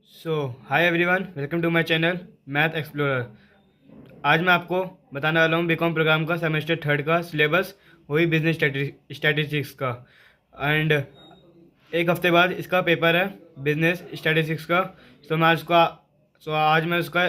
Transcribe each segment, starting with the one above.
Hi everyone, welcome to my channel math explorer. आज मैं आपको बताने वाला हूँ बीकॉम प्रोग्राम का सेमेस्टर थर्ड का सिलेबस, वही बिजनेस स्टैटिस्टिक्स का। एंड एक हफ्ते बाद इसका पेपर है बिजनेस स्टैटिस्टिक्स का। आज मैं उसका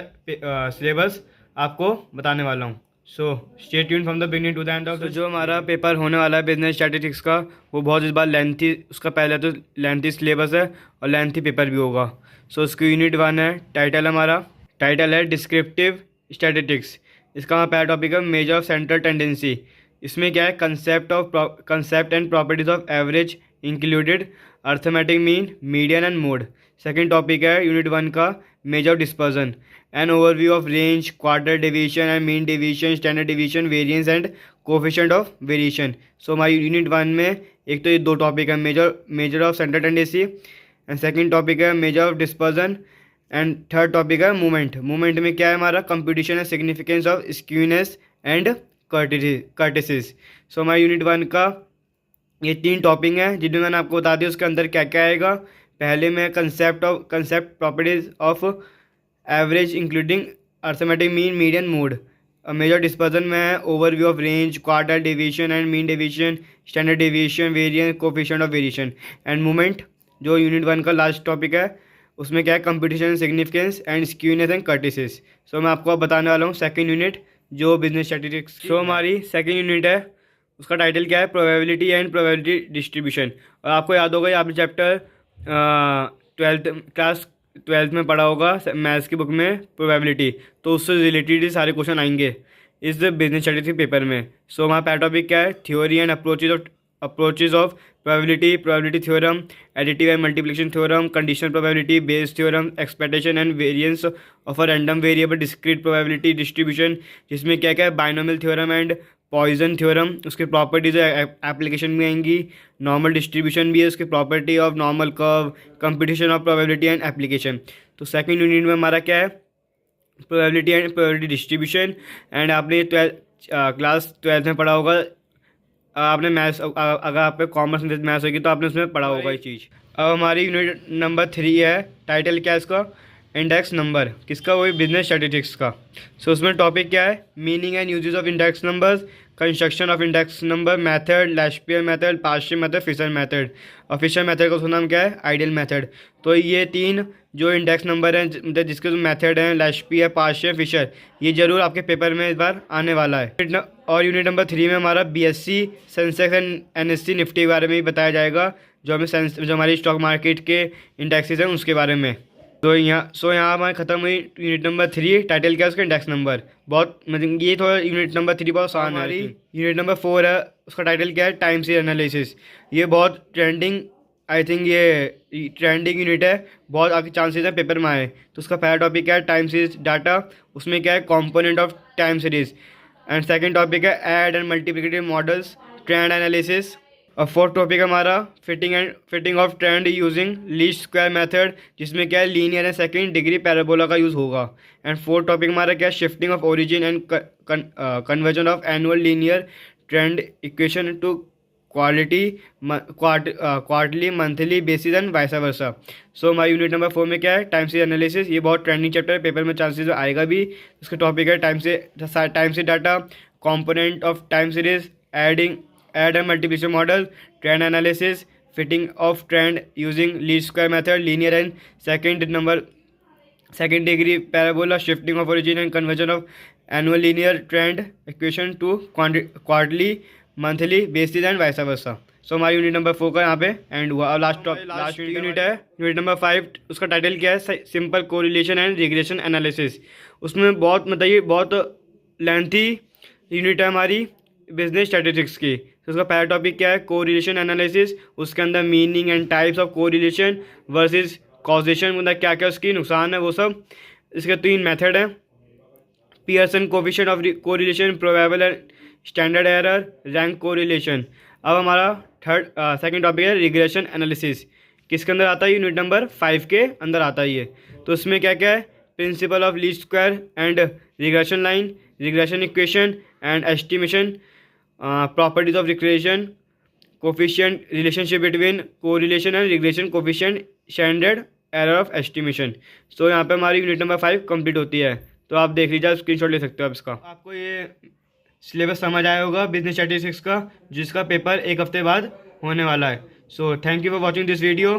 सिलेबस आपको बताने वाला हूँ। Stay tune from the beginning to the end of जो हमारा पेपर होने वाला है बिजनेस स्टैटिस्टिक्स का, वो बहुत इस बार लेंथी, उसका पहले तो लेंथी सिलेबस है और लेंथी पेपर भी होगा। उसकी यूनिट 1 है, टाइटल है डिस्क्रिप्टिव स्टैटिस्टिक्स। इसका हमारा पहला टॉपिक है मेजर ऑफ सेंट्रल टेंडेंसी। इसमें क्या है, concept and properties of average included, arithmetic mean, median and mode. Second topic है यूनिट 1 का measure of dispersion, an overview of range, quarter division and mean division, standard division, variance and coefficient of variation. हमारी unit 1 में एक तो ये दो topic है, measure of central tendency and second topic है measure of dispersion and third topic है movement में क्या है हमारा, competition and significance of skewness and कर्टिसिस। हमारी यूनिट 1 का ये 3 टॉपिक हैं जिनमें मैंने आपको बता दिया उसके अंदर क्या क्या आएगा। पहले में concept properties of average including arithmetic mean, median, mode. Measure dispersion में है overview of range, quarter division and mean division, standard division, variance, coefficient of variation and movement. जो यूनिट 1 का लास्ट टॉपिक है उसमें क्या है, competition, significance and skewness and kurtosis. मैं आपको अब बताने वाला हूँ सेकंड यूनिट जो बिजनेस स्टैटिस्टिक्स। हमारी सेकंड यूनिट है, उसका टाइटल क्या है, प्रोबेबिलिटी एंड प्रोबेबिलिटी डिस्ट्रीब्यूशन। और आपको याद होगा, आपने चैप्टर क्लास ट्वेल्थ में पढ़ा होगा मैथ्स की बुक में प्रोबेबिलिटी, तो उससे रिलेटेड ही सारे क्वेश्चन आएंगे इस बिजनेस स्टैटिस्टिक्स पेपर में। हमारा पहला टॉपिक क्या है, theory and approaches of probability theorem, additive and multiplication theorem, conditional probability, Bayes theorem, expectation and variance of a random variable, discrete probability distribution, जिसमें क्या क्या है, binomial theorem and Poisson theorem, उसके प्रॉपर्टीज एप्लीकेशन भी आएंगी, normal distribution भी है, उसकी property of normal curve, competition of probability and application. तो सेकंड यूनिट में हमारा क्या है, probability and probability distribution. And आपने क्लास ट्वेल्थ में पढ़ा होगा, आपने मैथ्स, अगर आप पे कॉमर्स मैथ्स होगी तो आपने उसमें पढ़ा होगा ये चीज़। अब हमारी यूनिट नंबर 3 है, टाइटल क्या है इसका, इंडेक्स नंबर। किसका, वही बिजनेस स्टैटिस्टिक्स का। उसमें टॉपिक क्या है, meaning and uses of index numbers, construction of index number, method, Laspeyres method, partial method, Fisher method. और फिशर मेथड का उसका नाम क्या है, आइडियल मेथड। तो ये 3 जो इंडेक्स नंबर हैं, मतलब जिसके जो मेथड हैं, लैशपियर, पार्शियल, फिशर, ये जरूर आपके पेपर में इस बार आने वाला है। और यूनिट नंबर 3 में हमारा BSc, Sensex and NSC, Nifty के बारे में भी बताया जाएगा, जो हमारी स्टॉक मार्केट के इंडेक्सेस हैं उसके बारे में। यहाँ हमारे खत्म हुई यूनिट नंबर 3। टाइटल क्या है उसका, इंडेक्स नंबर। बहुत मतलब ये थोड़ा यूनिट नंबर 3 बहुत आसान है। यूनिट नंबर 4 है, उसका टाइटल क्या है, टाइम सीरीज एनालिसिस। ये बहुत ट्रेंडिंग, आई थिंक ये ट्रेंडिंग यूनिट है, बहुत आगे चांसेस है पेपर में आए। तो उसका पहला टॉपिक क्या है, टाइम सीरीज डाटा, उसमें क्या है, component of time series. And second topic है add and multiplicative models, trend analysis. और फोर्थ टॉपिक हमारा fitting of trend using least square method, जिसमें क्या है, linear and second degree parabola का यूज़ होगा। एंड फोर्थ टॉपिक हमारा क्या है, shifting of origin and conversion of annual linear trend equation to quarterly, monthly basis and vice versa. हमारी unit number 4 में क्या है, टाइम सीरीज एनालिसिस। ये बहुत ट्रेंडिंग चैप्टर है, पेपर में चांसेस आएगा भी। इसका टॉपिक है टाइम से data, component of time series, add and multiplication model, trend analysis, fitting of trend using least square method, linear and second degree parabola, shifting of origin and conversion of annual linear trend equation to quarterly, monthly basis and vice versa. हमारी unit number 4 का यहाँ पे and हुआ। और last unit है unit number 5। उसका title क्या है, simple correlation and regression analysis. उसमें बहुत मतलब ये बहुत लेंथी यूनिट है हमारी बिजनेस स्टैटिस्टिक्स की। उसका पहला टॉपिक क्या है, कोरिलेशन एनालिसिस। उसके अंदर meaning and types of correlation versus causation, मतलब क्या क्या उसकी नुकसान है वो सब। इसके 3 मेथड हैं, Pearson coefficient of correlation, probable and standard error, rank correlation. अब हमारा सेकंड टॉपिक है रिग्रेशन एनालिसिस। किसके अंदर आता है, यूनिट नंबर 5 के अंदर आता है ये। तो उसमें क्या क्या है, principle of least square and regression line, regression equation and estimation, properties of regression, coefficient, relationship between correlation and regression coefficient, standard error of estimation. So यहाँ पे हमारी यूनिट नंबर 5 कंप्लीट होती है। तो आप देख लीजिए, स्क्रीनशॉट ले सकते हो आप इसका। आपको ये सिलेबस समझ आया होगा बिजनेस स्टैटिस्टिक्स का, जिसका पेपर एक हफ्ते बाद होने वाला है। So thank you for watching this video.